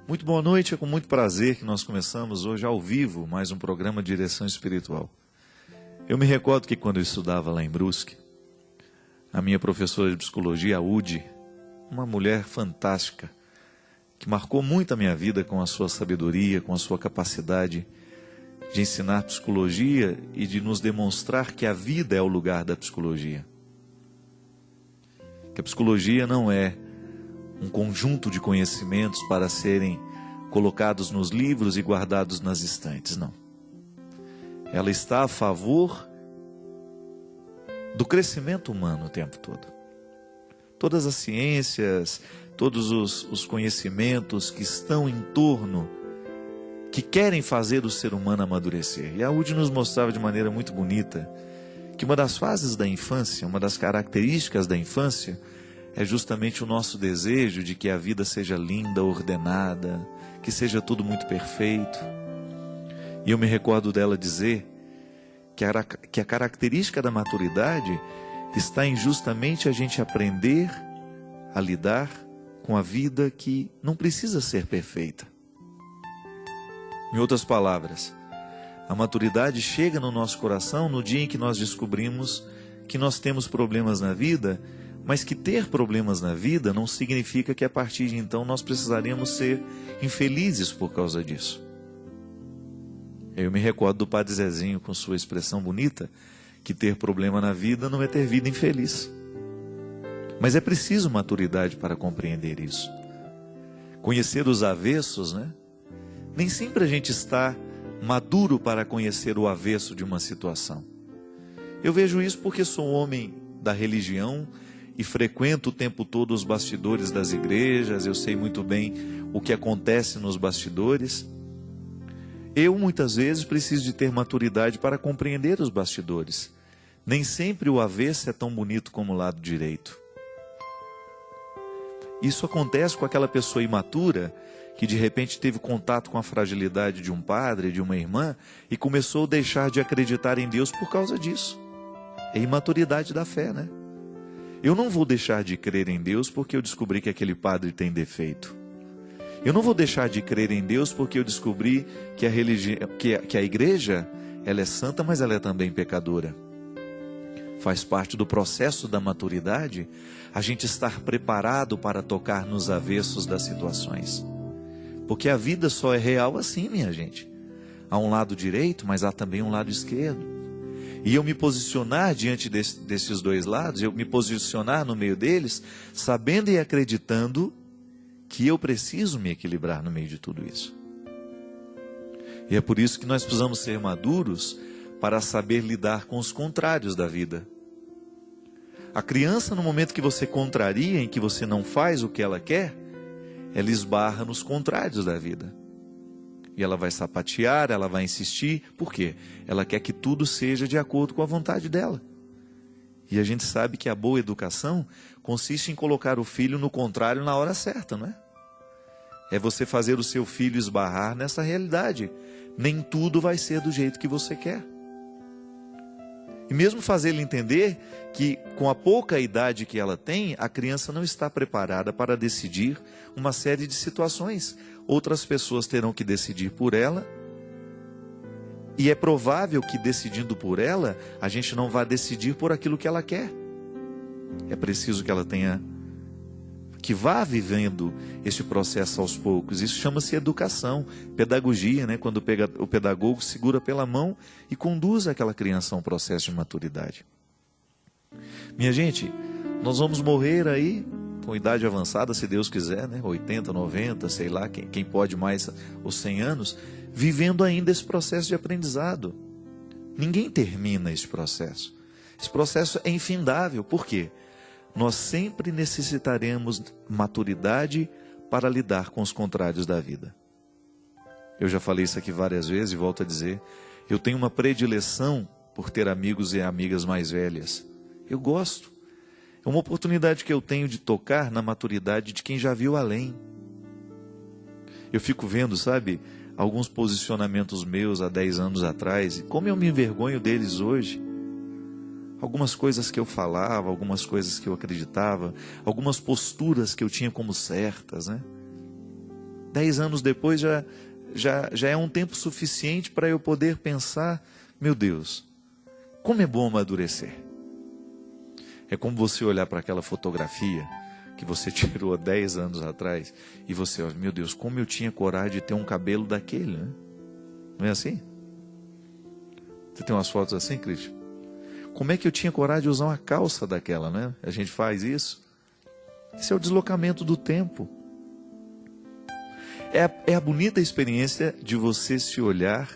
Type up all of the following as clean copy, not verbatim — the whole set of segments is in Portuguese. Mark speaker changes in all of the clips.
Speaker 1: Muito boa noite, é com muito prazer que nós começamos hoje ao vivo mais um programa de direção espiritual. Eu me recordo que quando eu estudava lá em Brusque, a minha professora de psicologia, a Udi, uma mulher fantástica, que marcou muito a minha vida com a sua sabedoria, com a sua capacidade de ensinar psicologia e de nos demonstrar que a vida é o lugar da psicologia. Que a psicologia não é um conjunto de conhecimentos para serem colocados nos livros e guardados nas estantes, não. Ela está a favor do crescimento humano o tempo todo. Todas as ciências, todos os conhecimentos que estão em torno, que querem fazer o ser humano amadurecer. E a UD nos mostrava de maneira muito bonita que uma das fases da infância, uma das características da infância, é justamente o nosso desejo de que a vida seja linda, ordenada, que seja tudo muito perfeito. E eu me recordo dela dizer que a característica da maturidade está em justamente a gente aprender a lidar com a vida que não precisa ser perfeita. Em outras palavras, a maturidade chega no nosso coração no dia em que nós descobrimos que nós temos problemas na vida, mas que ter problemas na vida não significa que a partir de então nós precisaríamos ser infelizes por causa disso. Eu me recordo do Padre Zezinho com sua expressão bonita, que ter problema na vida não é ter vida infeliz. Mas é preciso maturidade para compreender isso. Conhecer os avessos, né? Nem sempre a gente está maduro para conhecer o avesso de uma situação. Eu vejo isso porque sou um homem da religião e frequento o tempo todo os bastidores das igrejas, eu sei muito bem o que acontece nos bastidores. Eu muitas vezes preciso de ter maturidade para compreender os bastidores. Nem sempre o avesso é tão bonito como o lado direito. Isso acontece com aquela pessoa imatura que de repente teve contato com a fragilidade de um padre, de uma irmã, e começou a deixar de acreditar em Deus por causa disso. É imaturidade da fé, né? Eu não vou deixar de crer em Deus porque eu descobri que aquele padre tem defeito. Eu não vou deixar de crer em Deus porque eu descobri que a igreja, ela é santa, mas ela é também pecadora. Faz parte do processo da maturidade a gente estar preparado para tocar nos avessos das situações. Porque a vida só é real assim, minha gente. Há um lado direito, mas há também um lado esquerdo. E eu me posicionar diante desses dois lados, eu me posicionar no meio deles, sabendo e acreditando que eu preciso me equilibrar no meio de tudo isso. E é por isso que nós precisamos ser maduros para saber lidar com os contrários da vida. A criança, no momento que você contraria, em que você não faz o que ela quer, ela esbarra nos contrários da vida. E ela vai sapatear, ela vai insistir. Por quê? Ela quer que tudo seja de acordo com a vontade dela. E a gente sabe que a boa educação consiste em colocar o filho no contrário na hora certa, não é? É você fazer o seu filho esbarrar nessa realidade. Nem tudo vai ser do jeito que você quer. E mesmo fazer ele entender que com a pouca idade que ela tem, a criança não está preparada para decidir uma série de situações. Outras pessoas terão que decidir por ela. E é provável que decidindo por ela, a gente não vá decidir por aquilo que ela quer. É preciso que ela que vá vivendo este processo aos poucos. Isso chama-se educação, pedagogia, né? Quando o pedagogo segura pela mão e conduz aquela criança a um processo de maturidade. Minha gente, nós vamos morrer aí com idade avançada, se Deus quiser, né? 80, 90, sei lá, quem pode mais os 100 anos, vivendo ainda esse processo de aprendizado. Ninguém termina esse processo. Esse processo é infindável. Por quê? Nós sempre necessitaremos maturidade para lidar com os contrários da vida. Eu já falei isso aqui várias vezes e volto a dizer, eu tenho uma predileção por ter amigos e amigas mais velhas. Eu gosto. É uma oportunidade que eu tenho de tocar na maturidade de quem já viu além. Eu fico vendo, sabe, alguns posicionamentos meus há 10 anos atrás, e como eu me envergonho deles hoje. Algumas coisas que eu falava, algumas coisas que eu acreditava, algumas posturas que eu tinha como certas, né? 10 anos depois já é um tempo suficiente para eu poder pensar, meu Deus, como é bom amadurecer. É como você olhar para aquela fotografia que você tirou há 10 anos atrás e você olha, meu Deus, como eu tinha coragem de ter um cabelo daquele, né? Não é assim? Você tem umas fotos assim, Cristian? Como é que eu tinha coragem de usar uma calça daquela, né? A gente faz isso. Esse é o deslocamento do tempo. É a bonita experiência de você se olhar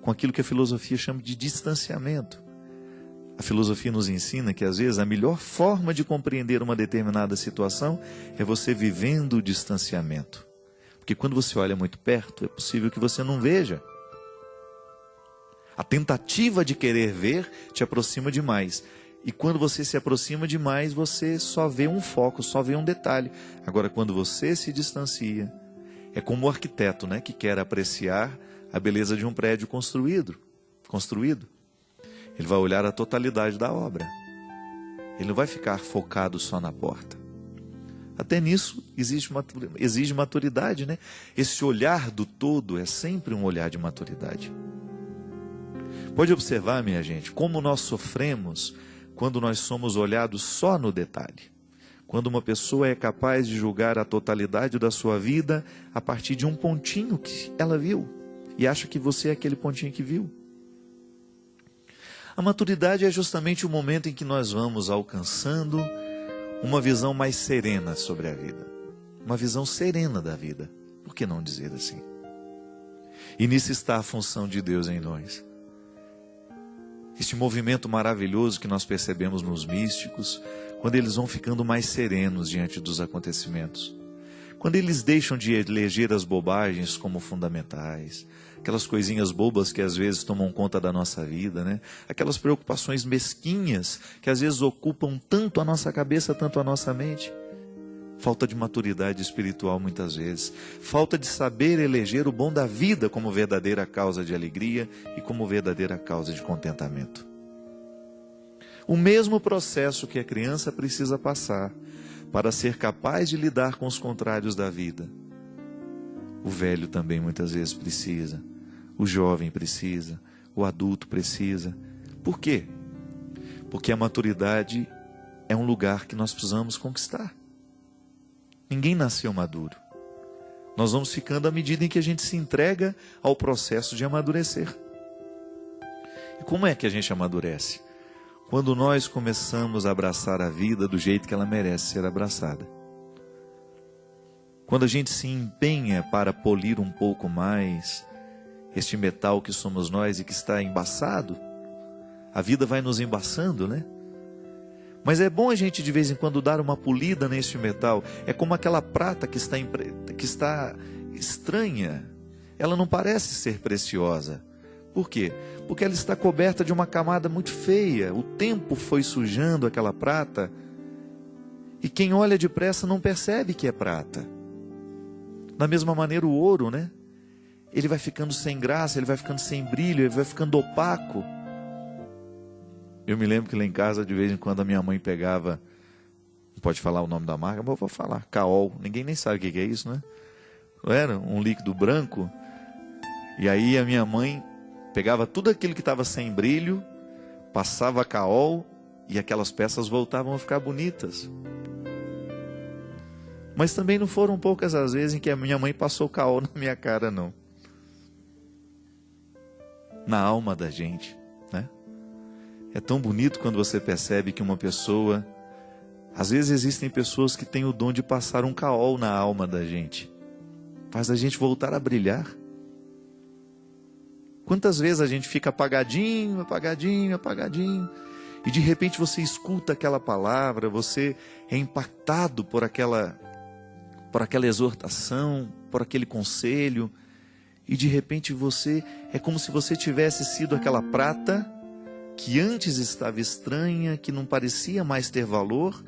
Speaker 1: com aquilo que a filosofia chama de distanciamento. A filosofia nos ensina que, às vezes, a melhor forma de compreender uma determinada situação é você vivendo o distanciamento. Porque quando você olha muito perto, é possível que você não veja. A tentativa de querer ver te aproxima demais. E quando você se aproxima demais, você só vê um foco, só vê um detalhe. Agora, quando você se distancia, é como o arquiteto, né, que quer apreciar a beleza de um prédio construído. Ele vai olhar a totalidade da obra. Ele não vai ficar focado só na porta. Até nisso exige maturidade, né? Esse olhar do todo é sempre um olhar de maturidade. Pode observar, minha gente, como nós sofremos quando nós somos olhados só no detalhe. Quando uma pessoa é capaz de julgar a totalidade da sua vida a partir de um pontinho que ela viu e acha que você é aquele pontinho que viu. A maturidade é justamente o momento em que nós vamos alcançando uma visão mais serena sobre a vida. Uma visão serena da vida. Por que não dizer assim? E nisso está a função de Deus em nós. Este movimento maravilhoso que nós percebemos nos místicos, quando eles vão ficando mais serenos diante dos acontecimentos. Quando eles deixam de eleger as bobagens como fundamentais, aquelas coisinhas bobas que às vezes tomam conta da nossa vida, né? Aquelas preocupações mesquinhas que às vezes ocupam tanto a nossa cabeça, tanto a nossa mente. Falta de maturidade espiritual muitas vezes. Falta de saber eleger o bom da vida como verdadeira causa de alegria e como verdadeira causa de contentamento. O mesmo processo que a criança precisa passar para ser capaz de lidar com os contrários da vida, o velho também muitas vezes precisa, o jovem precisa, o adulto precisa. Por quê? Porque a maturidade é um lugar que nós precisamos conquistar. Ninguém nasceu maduro. Nós vamos ficando à medida em que a gente se entrega ao processo de amadurecer. E como é que a gente amadurece? Quando nós começamos a abraçar a vida do jeito que ela merece ser abraçada. Quando a gente se empenha para polir um pouco mais este metal que somos nós e que está embaçado, a vida vai nos embaçando, né? Mas é bom a gente de vez em quando dar uma polida neste metal. É como aquela prata que está estranha. Ela não parece ser preciosa. Por quê? Porque ela está coberta de uma camada muito feia. O tempo foi sujando aquela prata. E quem olha depressa não percebe que é prata. Da mesma maneira o ouro, né? Ele vai ficando sem graça, ele vai ficando sem brilho, ele vai ficando opaco. Eu me lembro que lá em casa, de vez em quando, a minha mãe pegava, não pode falar o nome da marca, mas eu vou falar, Caol. Ninguém nem sabe o que é isso, né? Não era? Um líquido branco. E aí a minha mãe pegava tudo aquilo que estava sem brilho, passava Caol e aquelas peças voltavam a ficar bonitas. Mas também não foram poucas as vezes em que a minha mãe passou Caol na minha cara, não. Na alma da gente, né? É tão bonito quando você percebe que uma pessoa... Às vezes existem pessoas que têm o dom de passar um caol na alma da gente. Faz a gente voltar a brilhar. Quantas vezes a gente fica apagadinho, e de repente você escuta aquela palavra, você é impactado por aquela exortação, por aquele conselho, e de repente é como se você tivesse sido aquela prata que antes estava estranha, que não parecia mais ter valor,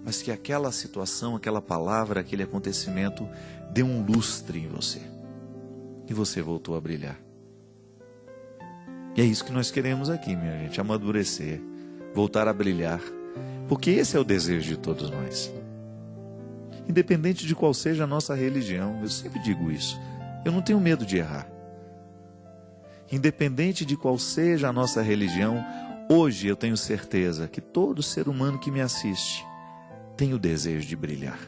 Speaker 1: mas que aquela situação, aquela palavra, aquele acontecimento deu um lustre em você. E você voltou a brilhar. E é isso que nós queremos aqui, minha gente, amadurecer, voltar a brilhar, porque esse é o desejo de todos nós. independente de qual seja a nossa religião. Eu sempre digo isso. Eu não tenho medo de errar. Independente de qual seja a nossa religião, hoje eu tenho certeza que todo ser humano que me assiste tem o desejo de brilhar.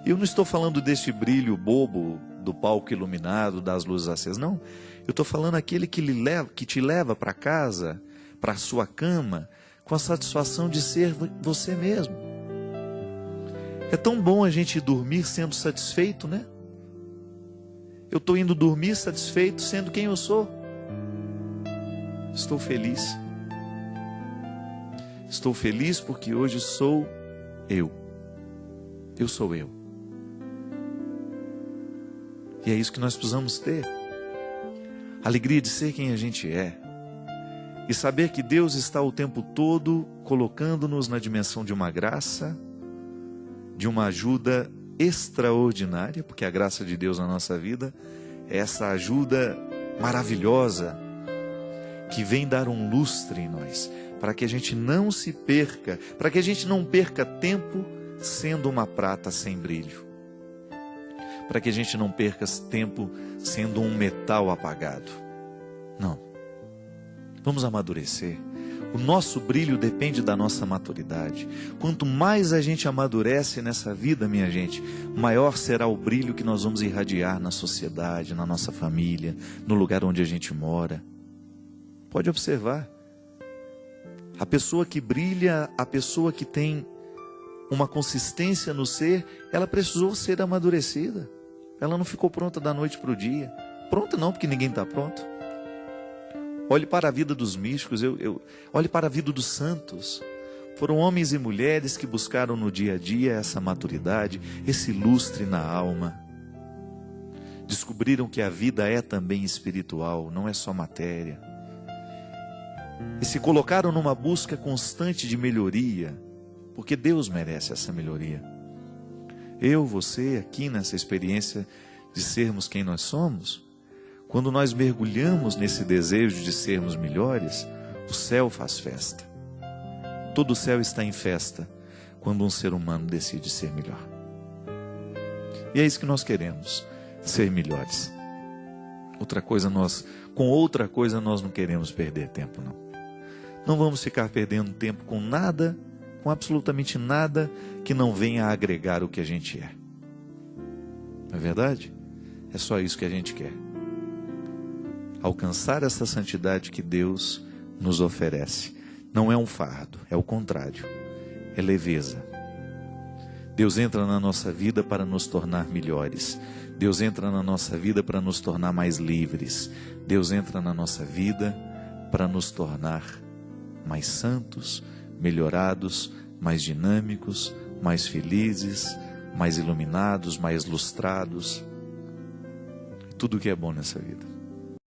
Speaker 1: Eu não estou falando deste brilho bobo do palco iluminado, das luzes acesas, não. Eu estou falando aquele que te leva para casa, para a sua cama, com a satisfação de ser você mesmo. É tão bom a gente dormir sendo satisfeito, né? Eu estou indo dormir satisfeito sendo quem eu sou. Estou feliz. Estou feliz porque hoje sou eu. Eu sou eu. E é isso que nós precisamos ter. Alegria de ser quem a gente é. E saber que Deus está o tempo todo colocando-nos na dimensão de uma graça, de uma ajuda extraordinária, porque a graça de Deus na nossa vida é essa ajuda maravilhosa que vem dar um lustre em nós, para que a gente não se perca, para que a gente não perca tempo sendo uma prata sem brilho, para que a gente não perca tempo sendo um metal apagado. Não. Vamos amadurecer. O nosso brilho depende da nossa maturidade. Quanto mais a gente amadurece nessa vida, minha gente, maior será o brilho que nós vamos irradiar na sociedade, na nossa família, no lugar onde a gente mora. Pode observar. A pessoa que brilha, a pessoa que tem uma consistência no ser, ela precisou ser amadurecida. Ela não ficou pronta da noite para o dia. Pronta não, porque ninguém está pronto. Olhe para a vida dos místicos, olhe para a vida dos santos. Foram homens e mulheres que buscaram no dia a dia essa maturidade, esse lustre na alma. Descobriram que a vida é também espiritual, não é só matéria. E se colocaram numa busca constante de melhoria, porque Deus merece essa melhoria. Eu, você, aqui nessa experiência de sermos quem nós somos, quando nós mergulhamos nesse desejo de sermos melhores, o céu faz festa. Todo o céu está em festa quando um ser humano decide ser melhor. E é isso que nós queremos, ser melhores. Com outra coisa nós não queremos perder tempo, não. Não vamos ficar perdendo tempo com nada, com absolutamente nada que não venha a agregar o que a gente é. Não é verdade? É só isso que a gente quer. Alcançar essa santidade que Deus nos oferece. Não é um fardo, é o contrário. É leveza. Deus entra na nossa vida para nos tornar melhores. Deus entra na nossa vida para nos tornar mais livres. Deus entra na nossa vida para nos tornar mais santos, melhorados, mais dinâmicos, mais felizes, mais iluminados, mais lustrados. Tudo que é bom nessa vida.